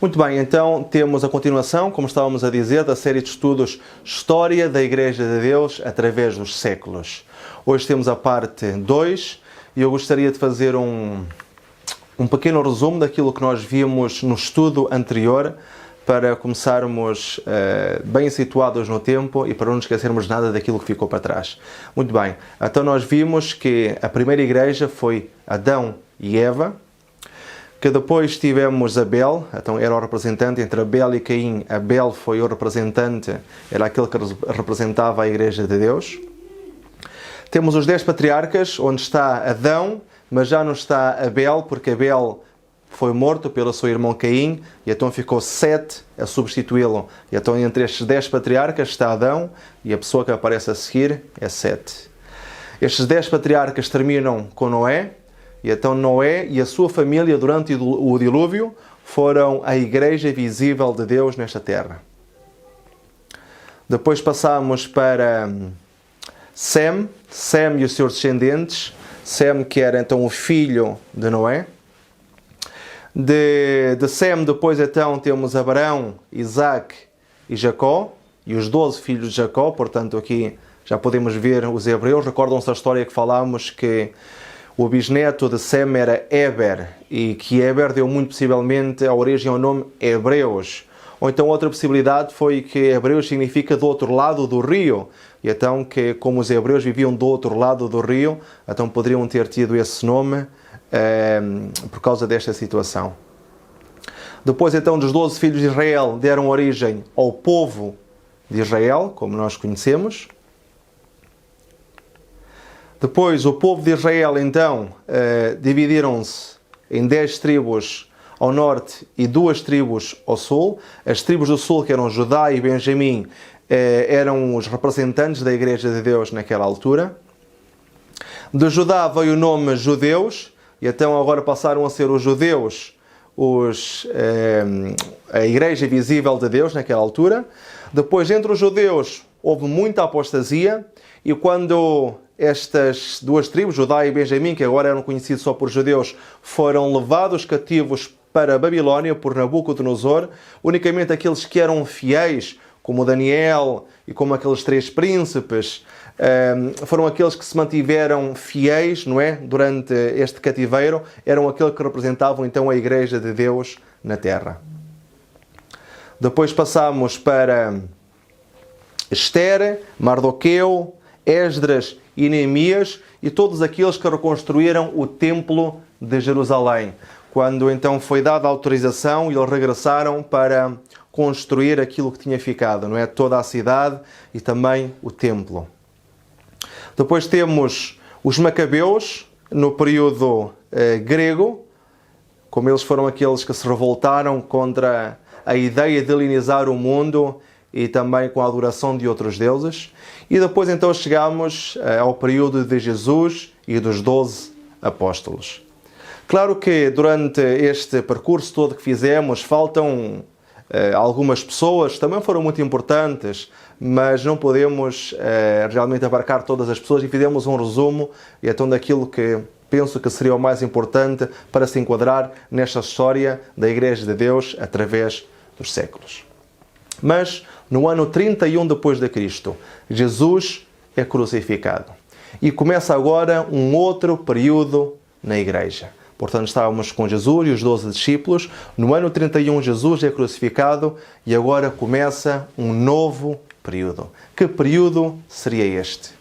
Muito bem, então temos a continuação, como estávamos a dizer, da série de estudos História da Igreja de Deus através dos séculos. Hoje temos a parte 2 e eu gostaria de fazer um pequeno resumo daquilo que nós vimos no estudo anterior, para começarmos bem situados no tempo e para não esquecermos nada daquilo que ficou para trás. Muito bem, então nós vimos que a primeira igreja foi Adão e Eva, que depois tivemos Abel, então era o representante entre Abel e Caim. Abel foi o representante, era aquele que representava a Igreja de Deus. Temos os 10 patriarcas, onde está Adão, mas já não está Abel, porque Abel foi morto pelo seu irmão Caim, e então ficou 7 a substituí-lo. E então entre estes 10 patriarcas está Adão, e a pessoa que aparece a seguir é 7. Estes 10 patriarcas terminam com Noé, e então Noé e a sua família durante o dilúvio foram a igreja visível de Deus nesta terra. Depois passamos para Sem e os seus descendentes. Sem, que era então o filho de Noé. De Sem depois então temos Abraão, Isaac e Jacó, e os 12 filhos de Jacó. Portanto aqui já podemos ver os hebreus. Recordam-se da história que falámos que o bisneto de Sem era Eber, e que Eber deu muito possivelmente a origem ao nome Hebreus. Ou então outra possibilidade foi que Hebreus significa do outro lado do rio, e então que como os hebreus viviam do outro lado do rio, então poderiam ter tido esse nome por causa desta situação. Depois então dos 12 filhos de Israel deram origem ao povo de Israel, como nós conhecemos. Depois o povo de Israel então dividiram-se em 10 tribos ao norte e 2 tribos ao sul. As tribos do sul, que eram Judá e Benjamim, eram os representantes da Igreja de Deus naquela altura. De Judá veio o nome judeus, e então agora passaram a ser os judeus a Igreja visível de Deus naquela altura. Depois, entre os judeus, houve muita apostasia, e quando estas 2 tribos, Judá e Benjamim, que agora eram conhecidos só por judeus, foram levados cativos para a Babilónia por Nabucodonosor, unicamente aqueles que eram fiéis, como Daniel e como aqueles 3 príncipes, foram aqueles que se mantiveram fiéis, não é? Durante este cativeiro, eram aqueles que representavam então a Igreja de Deus na terra. Depois passamos para Esther, Mardoqueu, Esdras e Neemias, e todos aqueles que reconstruíram o templo de Jerusalém, quando então foi dada a autorização e eles regressaram para construir aquilo que tinha ficado, não é? Toda a cidade e também o templo. Depois temos os Macabeus, no período grego, como eles foram aqueles que se revoltaram contra a ideia de helenizar o mundo e também com a adoração de outros deuses. E depois então chegamos ao período de Jesus e dos 12 apóstolos. Claro que durante este percurso todo que fizemos faltam algumas pessoas, também foram muito importantes, mas não podemos realmente abarcar todas as pessoas, e fizemos um resumo e então daquilo que penso que seria o mais importante para se enquadrar nesta história da Igreja de Deus através dos séculos. Mas no ano 31 depois de Cristo, Jesus é crucificado. E começa agora um outro período na Igreja. Portanto, estávamos com Jesus e os 12 discípulos. No ano 31, Jesus é crucificado e agora começa um novo período. Que período seria este?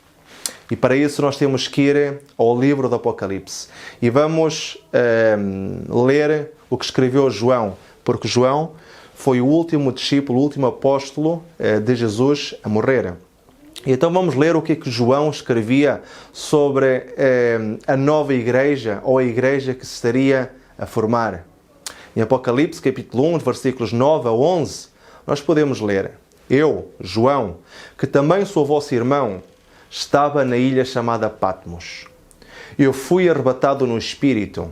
E para isso nós temos que ir ao livro do Apocalipse. E vamos ler o que escreveu João, porque João foi o último discípulo, o último apóstolo de Jesus a morrer. E então vamos ler o que João escrevia sobre a nova igreja, ou a igreja que se estaria a formar. Em Apocalipse, capítulo 1, versículos 9 a 11, nós podemos ler: Eu, João, que também sou vosso irmão, estava na ilha chamada Patmos. Eu fui arrebatado no Espírito,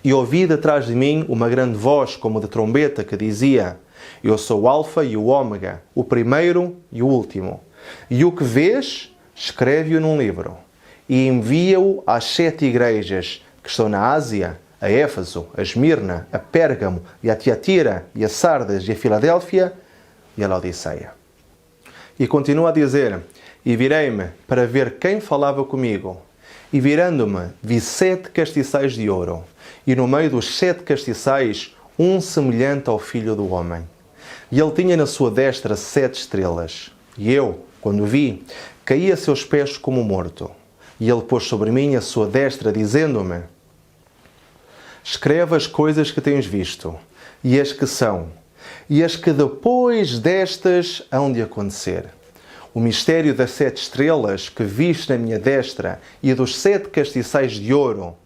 e ouvi detrás de mim uma grande voz, como de trombeta, que dizia: Eu sou o Alfa e o Ômega, o primeiro e o último. E o que vês, escreve-o num livro, e envia-o às 7 igrejas que estão na Ásia, a Éfeso, a Esmirna, a Pérgamo, e a Tiatira, e a Sardes, e a Filadélfia, e a Laodiceia. E continua a dizer: e virei-me para ver quem falava comigo. E virando-me, vi 7 castiçais de ouro, e no meio dos 7 castiçais, um semelhante ao Filho do Homem. E ele tinha na sua destra 7 estrelas. E eu, quando o vi, caí a seus pés como morto. E ele pôs sobre mim a sua destra, dizendo-me: escreve as coisas que tens visto, e as que são, e as que depois destas hão de acontecer. O mistério das 7 estrelas que viste na minha destra e dos 7 castiçais de ouro.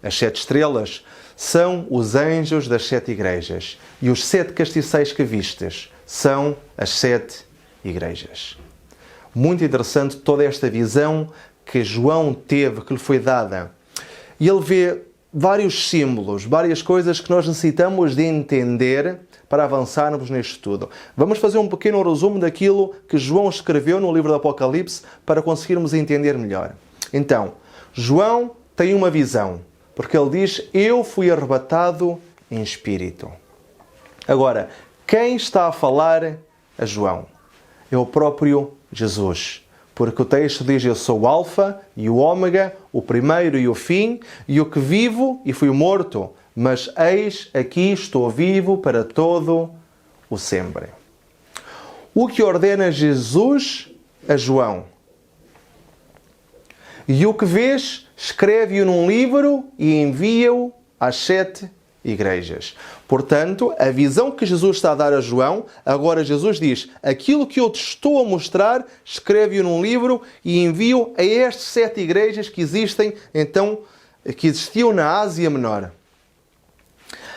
As 7 estrelas são os anjos das 7 igrejas, e os 7 castiçais que vistes são as 7 igrejas. Muito interessante toda esta visão que João teve, que lhe foi dada. E ele vê vários símbolos, várias coisas que nós necessitamos de entender para avançarmos neste estudo. Vamos fazer um pequeno resumo daquilo que João escreveu no livro do Apocalipse para conseguirmos entender melhor. Então, João tem uma visão, porque ele diz: eu fui arrebatado em espírito. Agora, quem está a falar a João? É o próprio Jesus. Porque o texto diz: eu sou o Alfa e o Ômega, o primeiro e o fim, e o que vivo e fui morto, mas eis aqui estou vivo para todo o sempre. O que ordena Jesus a João? E o que vês, escreve-o num livro e envia-o às 7 igrejas. Portanto, a visão que Jesus está a dar a João, agora Jesus diz: aquilo que eu te estou a mostrar, escreve-o num livro e envio a estas 7 igrejas que existem, então, que existiam na Ásia Menor.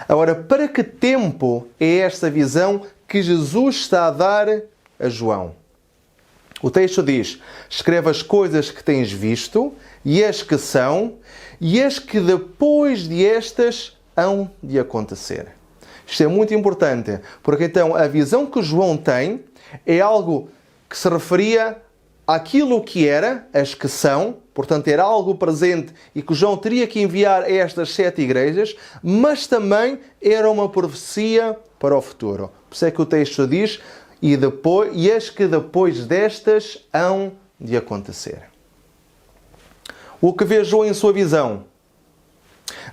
Agora, para que tempo é esta visão que Jesus está a dar a João? O texto diz: escreve as coisas que tens visto, e as que são, e as que depois de estas hão de acontecer. Isto é muito importante, porque então a visão que João tem é algo que se referia àquilo que era, as que são, portanto era algo presente e que João teria que enviar a estas 7 igrejas, mas também era uma profecia para o futuro. Por isso é que o texto diz: e as que depois destas hão de acontecer. O que vê João em sua visão?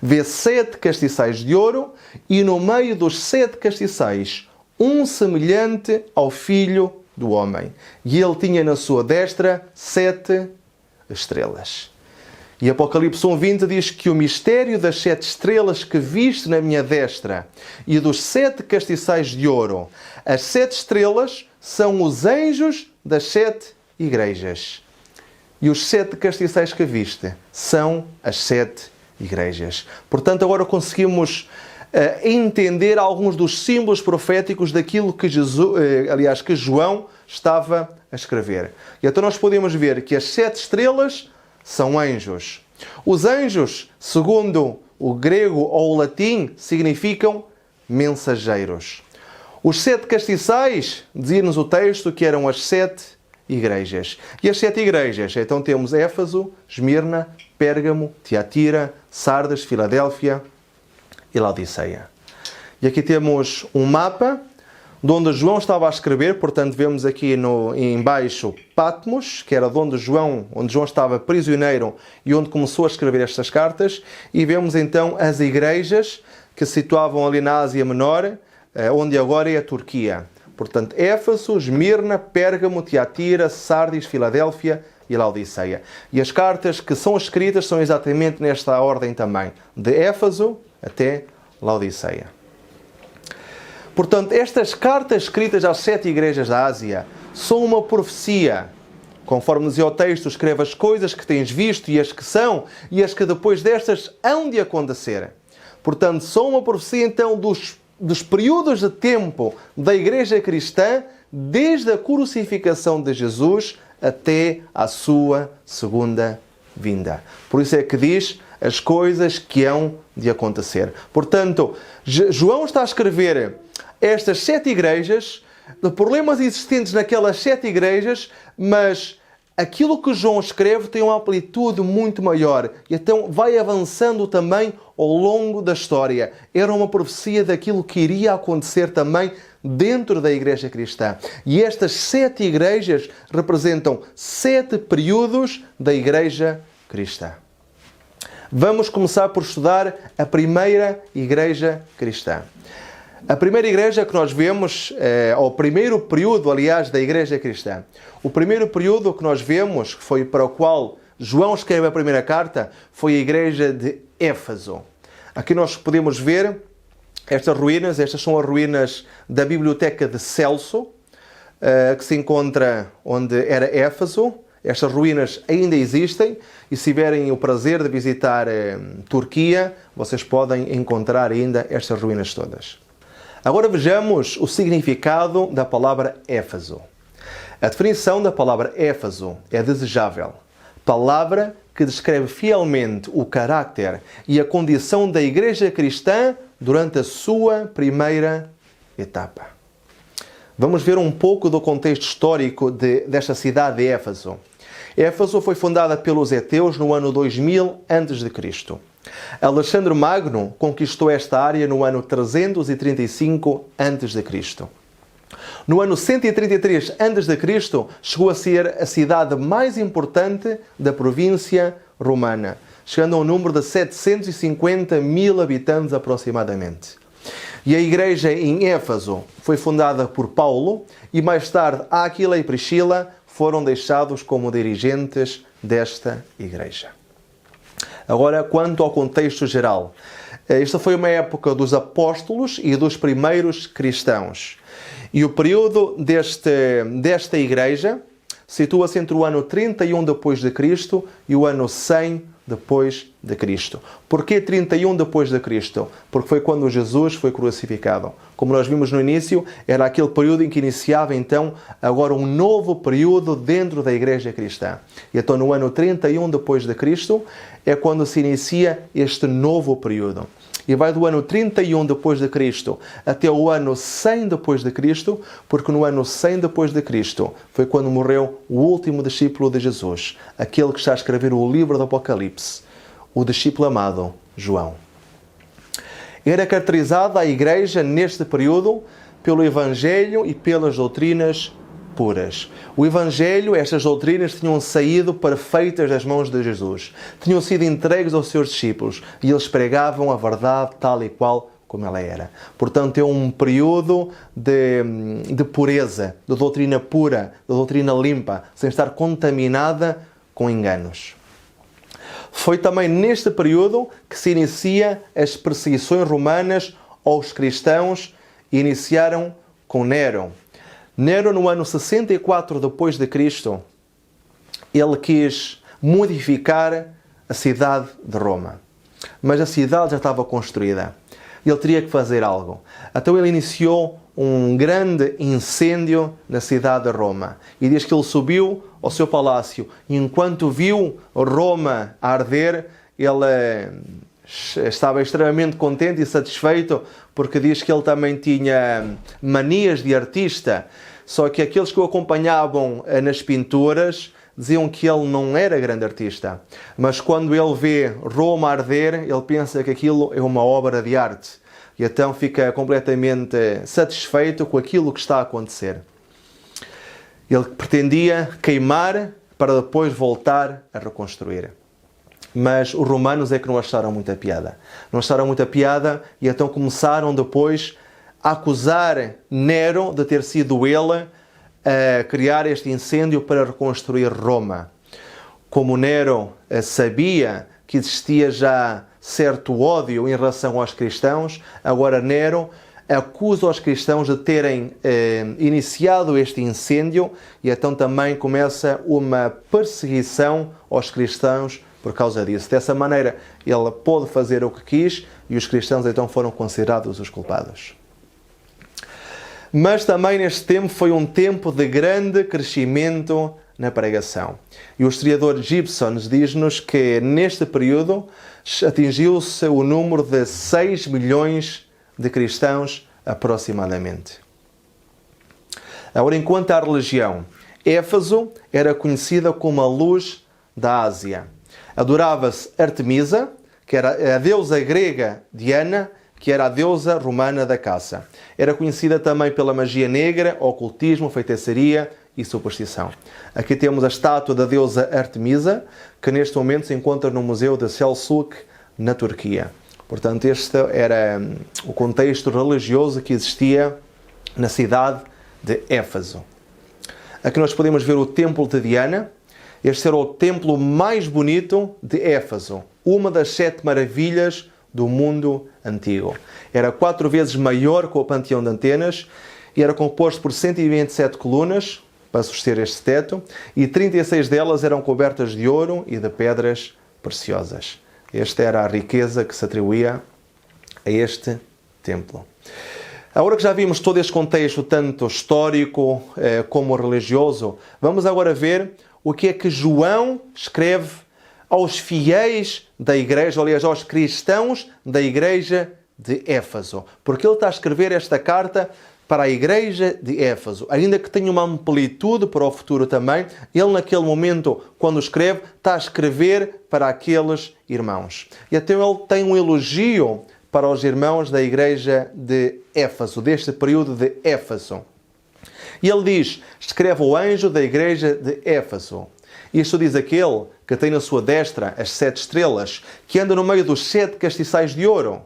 Vê 7 castiçais de ouro e no meio dos 7 castiçais um semelhante ao Filho do Homem. E ele tinha na sua destra 7 estrelas. E Apocalipse 1:20 diz que o mistério das 7 estrelas que viste na minha destra e dos 7 castiçais de ouro. As 7 estrelas são os anjos das 7 igrejas. E os 7 castiçais que viste são as 7 igrejas. Portanto, agora conseguimos entender alguns dos símbolos proféticos daquilo que que João estava a escrever. E então nós podemos ver que as 7 estrelas são anjos. Os anjos, segundo o grego ou o latim, significam mensageiros. Os 7 castiçais, dizia-nos o texto, que eram as 7 igrejas. E as 7 igrejas, então temos Éfeso, Esmirna, Pérgamo, Tiatira, Sardes, Filadélfia e Laodiceia. E aqui temos um mapa de onde João estava a escrever, portanto vemos aqui em baixo Patmos, que era onde João estava prisioneiro e onde começou a escrever estas cartas, e vemos então as igrejas que se situavam ali na Ásia Menor, onde agora é a Turquia. Portanto, Éfeso, Esmirna, Pérgamo, Tiatira, Sardes, Filadélfia e Laodiceia. E as cartas que são escritas são exatamente nesta ordem também, de Éfeso até Laodiceia. Portanto, estas cartas escritas às 7 igrejas da Ásia são uma profecia. Conforme dizia o texto, escreve as coisas que tens visto e as que são, e as que depois destas hão de acontecer. Portanto, são uma profecia então dos períodos de tempo da igreja cristã, desde a crucificação de Jesus até à sua segunda vinda. Por isso é que diz as coisas que hão de acontecer. Portanto, João está a escrever estas 7 igrejas, de problemas existentes naquelas 7 igrejas, mas aquilo que João escreve tem uma amplitude muito maior. E então vai avançando também ao longo da história. Era uma profecia daquilo que iria acontecer também dentro da igreja cristã. E estas 7 igrejas representam 7 períodos da igreja cristã. Vamos começar por estudar a primeira igreja cristã. A primeira igreja que nós vemos, o primeiro período, aliás, da igreja cristã. O primeiro período que nós vemos, que foi para o qual João escreve a primeira carta, foi a igreja de Éfeso. Aqui nós podemos ver estas ruínas. Estas são as ruínas da biblioteca de Celso, que se encontra onde era Éfeso. Estas ruínas ainda existem e se tiverem o prazer de visitar Turquia, vocês podem encontrar ainda estas ruínas todas. Agora vejamos o significado da palavra Éfeso. A definição da palavra Éfeso é desejável. Palavra que descreve fielmente o caráter e a condição da igreja cristã durante a sua primeira etapa. Vamos ver um pouco do contexto histórico desta cidade de Éfeso. Éfeso foi fundada pelos heteus no ano 2000 a.C. Alexandre Magno conquistou esta área no ano 335 a.C. No ano 133 a.C. chegou a ser a cidade mais importante da província romana, chegando a um número de 750 mil habitantes aproximadamente. E a igreja em Éfeso foi fundada por Paulo e mais tarde Áquila e Priscila foram deixados como dirigentes desta igreja. Agora, quanto ao contexto geral. Esta foi uma época dos apóstolos e dos primeiros cristãos. E o período desta igreja situa-se entre o ano 31 depois de Cristo e o ano 100 depois de Cristo. Porquê 31 depois de Cristo? Porque foi quando Jesus foi crucificado. Como nós vimos no início, era aquele período em que iniciava então agora um novo período dentro da igreja cristã. E então no ano 31 depois de Cristo é quando se inicia este novo período. E vai do ano 31 depois de Cristo até o ano 100 depois de Cristo, porque no ano 100 depois de Cristo foi quando morreu o último discípulo de Jesus, aquele que está a escrever o livro do Apocalipse, o discípulo amado João. Era caracterizada a igreja neste período pelo Evangelho e pelas doutrinas puras. O Evangelho, estas doutrinas tinham saído perfeitas das mãos de Jesus. Tinham sido entregues aos seus discípulos e eles pregavam a verdade tal e qual como ela era. Portanto, é um período de pureza, de doutrina pura, de doutrina limpa, sem estar contaminada com enganos. Foi também neste período que se inicia as perseguições romanas aos cristãos e iniciaram com Nero. Nero, no ano 64 depois de Cristo, ele quis modificar a cidade de Roma. Mas a cidade já estava construída. Ele teria que fazer algo. Então ele iniciou um grande incêndio na cidade de Roma. E diz que ele subiu ao seu palácio. E enquanto viu Roma a arder, ele estava extremamente contente e satisfeito, porque diz que ele também tinha manias de artista. Só que aqueles que o acompanhavam nas pinturas diziam que ele não era grande artista. Mas quando ele vê Roma arder, ele pensa que aquilo é uma obra de arte. E então fica completamente satisfeito com aquilo que está a acontecer. Ele pretendia queimar para depois voltar a reconstruir. Mas os romanos é que não acharam muita piada. Não acharam muita piada e então começaram depois a acusar Nero de ter sido ele a criar este incêndio para reconstruir Roma. Como Nero sabia que existia já certo ódio em relação aos cristãos, agora Nero acusa os cristãos de terem iniciado este incêndio e então também começa uma perseguição aos cristãos por causa disso. Dessa maneira, ele pôde fazer o que quis e os cristãos então foram considerados os culpados. Mas também neste tempo foi um tempo de grande crescimento na pregação. E o historiador Gibson diz-nos que neste período atingiu-se o número de 6 milhões de cristãos aproximadamente. Agora, enquanto à religião, Éfeso era conhecida como a luz da Ásia. Adorava-se Artemisa, que era a deusa grega Diana, que era a deusa romana da caça. Era conhecida também pela magia negra, ocultismo, feitiçaria e superstição. Aqui temos a estátua da deusa Artemisa, que neste momento se encontra no Museu de Selçuk, na Turquia. Portanto, este era o contexto religioso que existia na cidade de Éfeso. Aqui nós podemos ver o templo de Diana. Este era o templo mais bonito de Éfeso, uma das 7 maravilhas do mundo antigo. Era 4 vezes maior que o Panteão de Atenas e era composto por 127 colunas para suster este teto e 36 delas eram cobertas de ouro e de pedras preciosas. Esta era a riqueza que se atribuía a este templo. Agora que já vimos todo este contexto, tanto histórico como religioso, vamos agora ver o que é que João escreve aos fiéis da igreja, aliás, aos cristãos da igreja de Éfeso. Porque ele está a escrever esta carta para a igreja de Éfeso. Ainda que tenha uma amplitude para o futuro também, ele naquele momento, quando escreve, está a escrever para aqueles irmãos. E até ele tem um elogio para os irmãos da igreja de Éfeso, deste período de Éfeso. E ele diz, escreve o anjo da igreja de Éfeso. Isto diz aquele que tem na sua destra as 7 estrelas, que anda no meio dos 7 castiçais de ouro.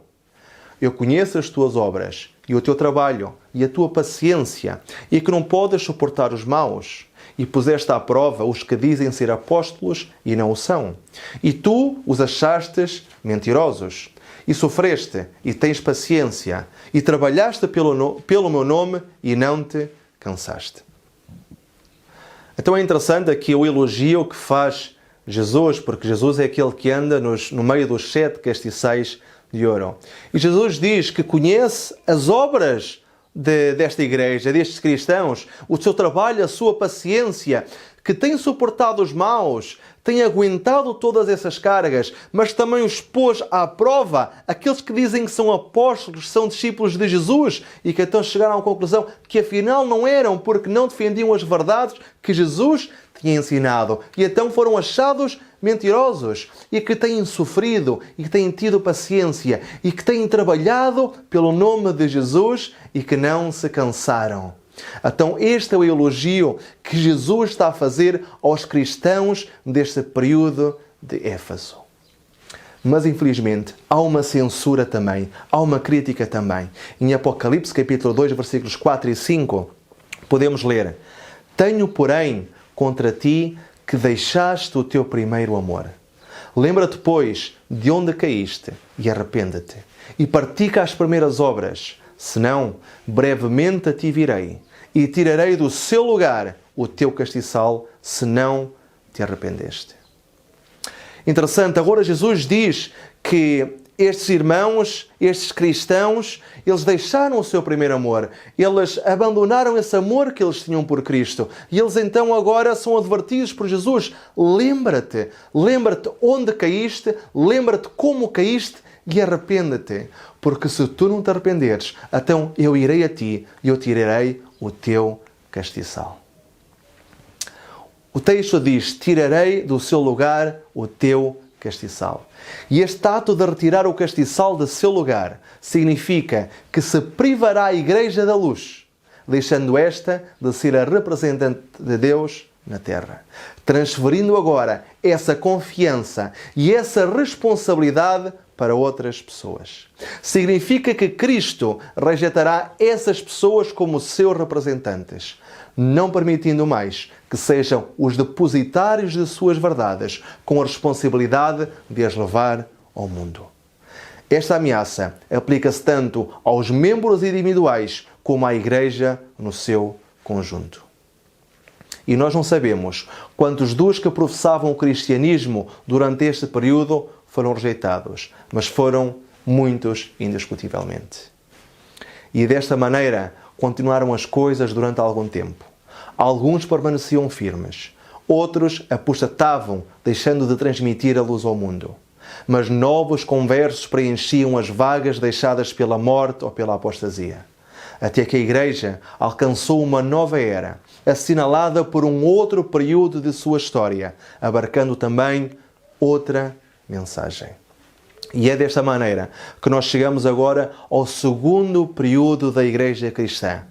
Eu conheço as tuas obras, e o teu trabalho, e a tua paciência, e que não podes suportar os maus, e puseste à prova os que dizem ser apóstolos e não o são. E tu os achastes mentirosos, e sofreste, e tens paciência, e trabalhaste pelo meu nome, e não te cansaste. Então é interessante aqui o elogio que faz Jesus, porque Jesus é aquele que anda no meio dos 7 castiçais de ouro. E Jesus diz que conhece as obras desta igreja, destes cristãos, o seu trabalho, a sua paciência, que tem suportado os maus, tem aguentado todas essas cargas, mas também os pôs à prova, aqueles que dizem que são apóstolos, são discípulos de Jesus e que então chegaram à conclusão que afinal não eram, porque não defendiam as verdades que Jesus tinha ensinado. E então foram achados mentirosos e que têm sofrido e que têm tido paciência e que têm trabalhado pelo nome de Jesus e que não se cansaram. Então este é o elogio que Jesus está a fazer aos cristãos deste período de Éfeso. Mas infelizmente há uma censura também, há uma crítica também. Em Apocalipse capítulo 2, versículos 4 e 5, podemos ler: Tenho, porém, contra ti que deixaste o teu primeiro amor. Lembra-te, pois, de onde caíste e arrepende-te. E pratica as primeiras obras, senão brevemente a ti virei e tirarei do seu lugar o teu castiçal, se não te arrependeste. Interessante, agora Jesus diz que estes irmãos, estes cristãos, eles deixaram o seu primeiro amor. Eles abandonaram esse amor que eles tinham por Cristo. E eles então agora são advertidos por Jesus. Lembra-te onde caíste, lembra-te como caíste e arrepende-te. Porque se tu não te arrependeres, então eu irei a ti e eu tirarei o teu castiçal. O texto diz, tirarei do seu lugar o teu castiçal. E este ato de retirar o castiçal do seu lugar significa que se privará a igreja da luz, deixando esta de ser a representante de Deus na terra. Transferindo agora essa confiança e essa responsabilidade para outras pessoas. Significa que Cristo rejeitará essas pessoas como seus representantes, não permitindo mais que sejam os depositários de suas verdades, com a responsabilidade de as levar ao mundo. Esta ameaça aplica-se tanto aos membros individuais como à Igreja no seu conjunto. E nós não sabemos quantos dos que professavam o cristianismo durante este período foram rejeitados, mas foram muitos indiscutivelmente. E desta maneira continuaram as coisas durante algum tempo. Alguns permaneciam firmes, outros apostatavam, deixando de transmitir a luz ao mundo. Mas novos conversos preenchiam as vagas deixadas pela morte ou pela apostasia. Até que a Igreja alcançou uma nova era, assinalada por um outro período de sua história, abarcando também outra mensagem. E é desta maneira que nós chegamos agora ao segundo período da Igreja Cristã,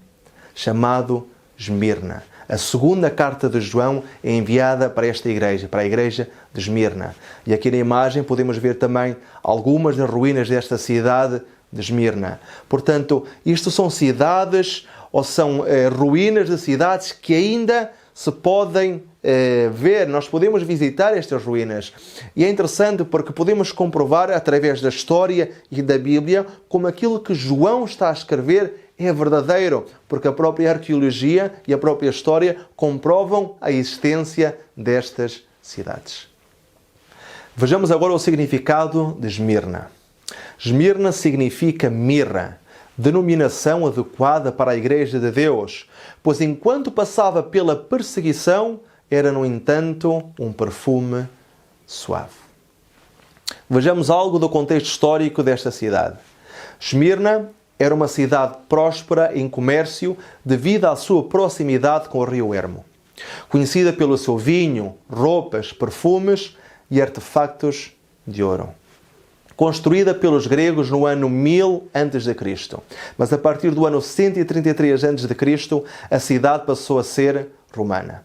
chamado Esmirna. A segunda carta de João é enviada para esta igreja, para a igreja de Esmirna. E aqui na imagem podemos ver também algumas das ruínas desta cidade de Esmirna. Portanto, isto são cidades ou são ruínas de cidades que ainda se podem ver. Nós podemos visitar estas ruínas. E é interessante porque podemos comprovar através da história e da Bíblia como aquilo que João está a escrever é verdadeiro, porque a própria arqueologia e a própria história comprovam a existência destas cidades. Vejamos agora o significado de Esmirna. Esmirna significa mirra, denominação adequada para a Igreja de Deus, pois enquanto passava pela perseguição, era, no entanto, um perfume suave. Vejamos algo do contexto histórico desta cidade. Esmirna era uma cidade próspera em comércio devido à sua proximidade com o rio Hermo, conhecida pelo seu vinho, roupas, perfumes e artefactos de ouro. Construída pelos gregos no ano 1000 a.C., mas a partir do ano 133 a.C., a cidade passou a ser romana.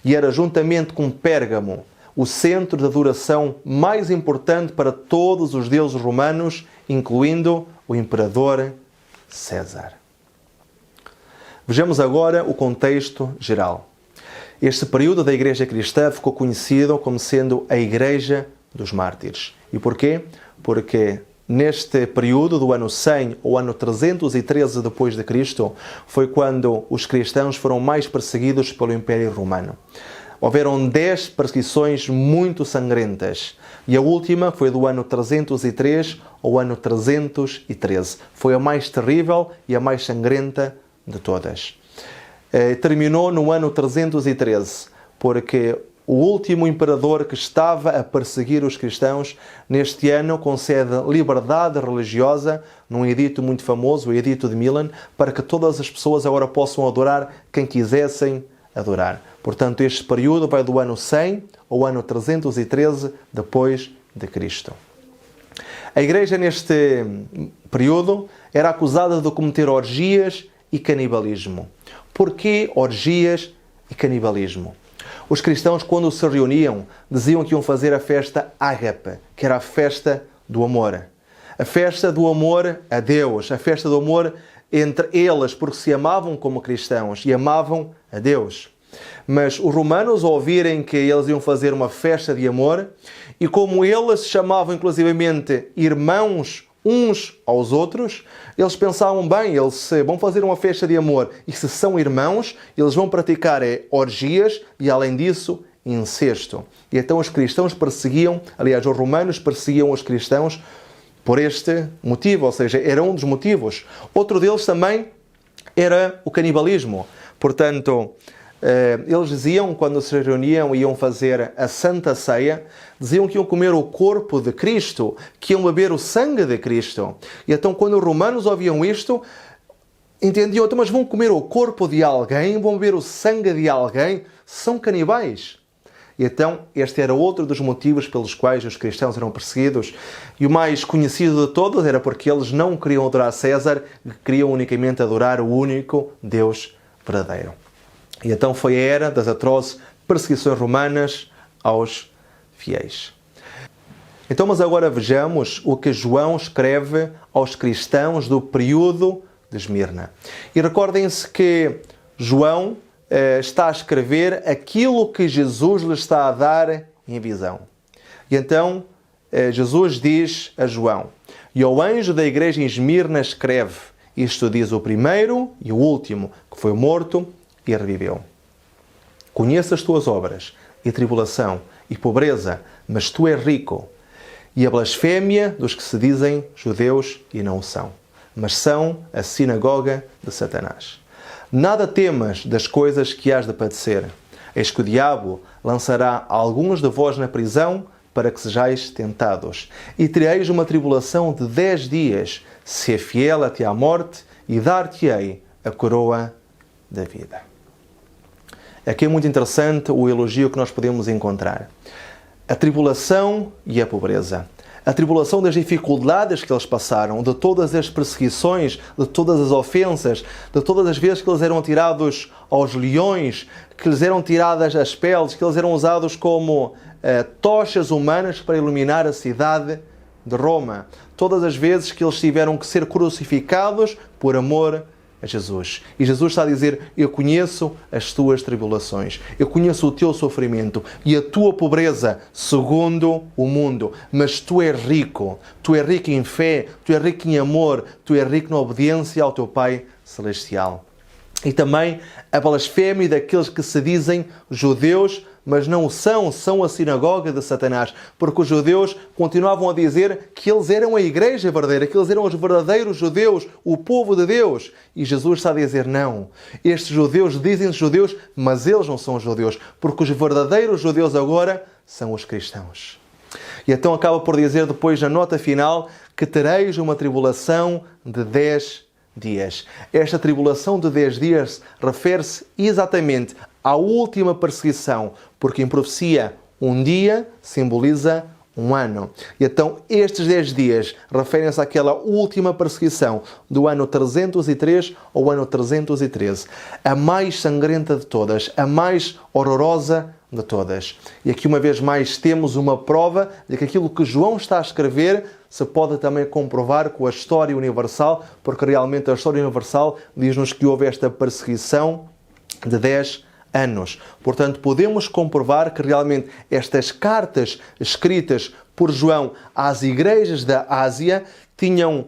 E era, juntamente com Pérgamo, o centro de adoração mais importante para todos os deuses romanos, incluindo o imperador César. Vejamos agora o contexto geral. Este período da Igreja Cristã ficou conhecido como sendo a Igreja dos Mártires. E porquê? Porque neste período do ano 100 ou ano 313 depois de Cristo foi quando os cristãos foram mais perseguidos pelo Império Romano. Houveram 10 perseguições muito sangrentas e a última foi do ano 303 ao ano 313. Foi a mais terrível e a mais sangrenta de todas. Terminou no ano 313, porque o último imperador que estava a perseguir os cristãos, neste ano concede liberdade religiosa num edito muito famoso, o Edito de Milan, para que todas as pessoas agora possam adorar quem quisessem adorar. Portanto, este período vai do ano 100 ao ano 313 depois de Cristo. A igreja neste período era acusada de cometer orgias e canibalismo. Porquê orgias e canibalismo? Os cristãos, quando se reuniam, diziam que iam fazer a festa ágape, que era a festa do amor. A festa do amor a Deus, a festa do amor entre eles, porque se amavam como cristãos e amavam a Deus. Mas os romanos, ao ouvirem que eles iam fazer uma festa de amor, e como eles se chamavam inclusivamente irmãos uns aos outros, eles pensavam, bem, eles vão fazer uma festa de amor e se são irmãos, eles vão praticar orgias e, além disso, incesto. E então os cristãos perseguiam, aliás, os romanos perseguiam os cristãos por este motivo, ou seja, era um dos motivos. Outro deles também era o canibalismo. Portanto, eles diziam, quando se reuniam e iam fazer a Santa Ceia, diziam que iam comer o corpo de Cristo, que iam beber o sangue de Cristo. E então, quando os romanos ouviam isto, entendiam, então, mas vão comer o corpo de alguém, vão beber o sangue de alguém, são canibais. E então, este era outro dos motivos pelos quais os cristãos eram perseguidos. E o mais conhecido de todos era porque eles não queriam adorar César, queriam unicamente adorar o único Deus verdadeiro. E então foi a era das atrozes perseguições romanas aos fiéis. Então, mas agora vejamos o que João escreve aos cristãos do período de Esmirna. E recordem-se que João está a escrever aquilo que Jesus lhe está a dar em visão. E então Jesus diz a João: e ao anjo da igreja em Esmirna escreve, isto diz o primeiro e o último, que foi morto e reviveu. Conheço as tuas obras, e tribulação, e pobreza, mas tu és rico. E a blasfémia dos que se dizem judeus e não o são, mas são a sinagoga de Satanás. Nada temas das coisas que hás de padecer. Eis que o diabo lançará alguns de vós na prisão para que sejais tentados. E tereis uma tribulação de 10 dias, se é fiel até à morte, e dar-te-ei a coroa da vida. Aqui é muito interessante o elogio que nós podemos encontrar. A tribulação e a pobreza. A tribulação das dificuldades que eles passaram, de todas as perseguições, de todas as ofensas, de todas as vezes que eles eram tirados aos leões, que lhes eram tiradas as peles, que eles eram usados como tochas humanas para iluminar a cidade de Roma. Todas as vezes que eles tiveram que ser crucificados por amor a Jesus. E Jesus está a dizer, eu conheço as tuas tribulações, eu conheço o teu sofrimento e a tua pobreza segundo o mundo, mas tu és rico em fé, tu és rico em amor, tu és rico na obediência ao teu Pai Celestial. E também a blasfémia daqueles que se dizem judeus, mas não o são a sinagoga de Satanás, porque os judeus continuavam a dizer que eles eram a igreja verdadeira, que eles eram os verdadeiros judeus, o povo de Deus. E Jesus está a dizer, não, estes judeus dizem-se judeus, mas eles não são judeus, porque os verdadeiros judeus agora são os cristãos. E então acaba por dizer depois na nota final que tereis uma tribulação de 10 dias. Esta tribulação de 10 dias refere-se exatamente à última perseguição, porque em profecia um dia simboliza um ano. E então estes 10 dias referem-se àquela última perseguição do ano 303 ao ano 313. A mais sangrenta de todas, a mais horrorosa de todas. E aqui uma vez mais temos uma prova de que aquilo que João está a escrever se pode também comprovar com a história universal, porque realmente a história universal diz-nos que houve esta perseguição de 10 anos. Portanto, podemos comprovar que realmente estas cartas escritas por João às igrejas da Ásia tinham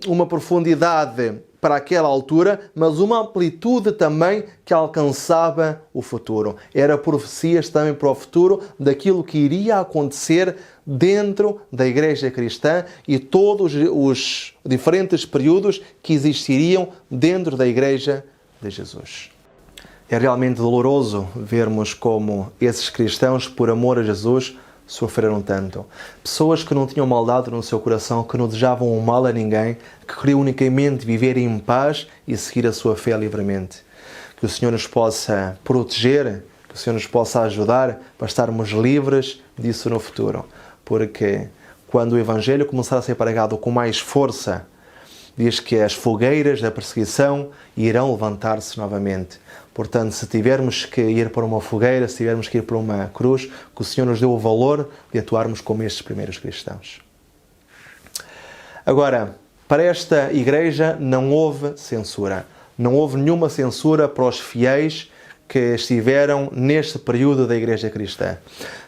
uma profundidade para aquela altura, mas uma amplitude também que alcançava o futuro. Era profecias também para o futuro daquilo que iria acontecer dentro da igreja cristã e todos os diferentes períodos que existiriam dentro da igreja de Jesus. É realmente doloroso vermos como esses cristãos, por amor a Jesus, sofreram tanto. Pessoas que não tinham maldade no seu coração, que não desejavam o mal a ninguém, que queriam unicamente viver em paz e seguir a sua fé livremente. Que o Senhor nos possa proteger, que o Senhor nos possa ajudar para estarmos livres disso no futuro. Porque quando o Evangelho começar a ser pregado com mais força, diz que as fogueiras da perseguição irão levantar-se novamente. Portanto, se tivermos que ir para uma fogueira, se tivermos que ir para uma cruz, que o Senhor nos deu o valor de atuarmos como estes primeiros cristãos. Agora, para esta igreja não houve censura. Não houve nenhuma censura para os fiéis que estiveram neste período da igreja cristã.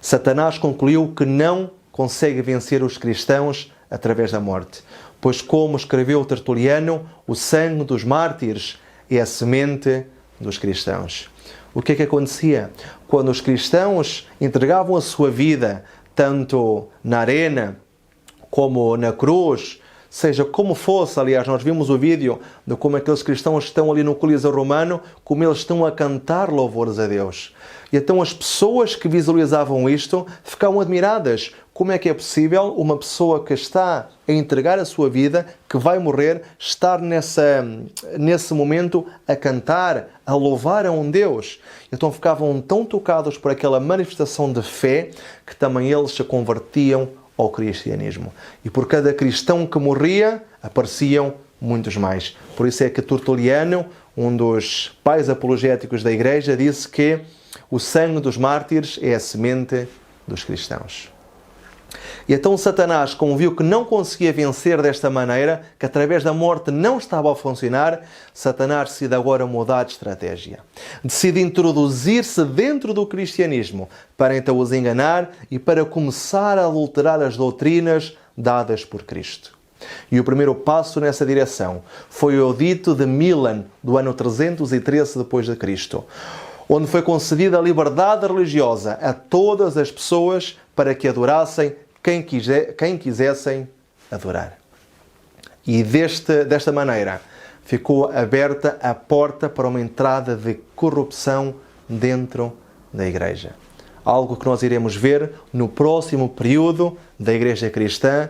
Satanás concluiu que não consegue vencer os cristãos através da morte. Pois, como escreveu Tertuliano, o sangue dos mártires é a semente dos cristãos. O que é que acontecia? Quando os cristãos entregavam a sua vida, tanto na arena como na cruz, seja como fosse, aliás, nós vimos o vídeo de como aqueles cristãos estão ali no Coliseu Romano, como eles estão a cantar louvores a Deus. E então as pessoas que visualizavam isto ficavam admiradas. Como é que é possível uma pessoa que está a entregar a sua vida, que vai morrer, estar nesse momento a cantar, a louvar a um Deus? Então ficavam tão tocados por aquela manifestação de fé que também eles se convertiam ao cristianismo. E por cada cristão que morria, apareciam muitos mais. Por isso é que Tertuliano, um dos pais apologéticos da igreja, disse que o sangue dos mártires é a semente dos cristãos. E então Satanás, como viu que não conseguia vencer desta maneira, que através da morte não estava a funcionar, Satanás decide agora mudar de estratégia. Decide introduzir-se dentro do cristianismo para então os enganar e para começar a adulterar as doutrinas dadas por Cristo. E o primeiro passo nessa direção foi o Edito de Milan, do ano 313 depois de Cristo, onde foi concedida a liberdade religiosa a todas as pessoas para que adorassem quem quisessem adorar. E desta maneira ficou aberta a porta para uma entrada de corrupção dentro da igreja. Algo que nós iremos ver no próximo período da igreja cristã,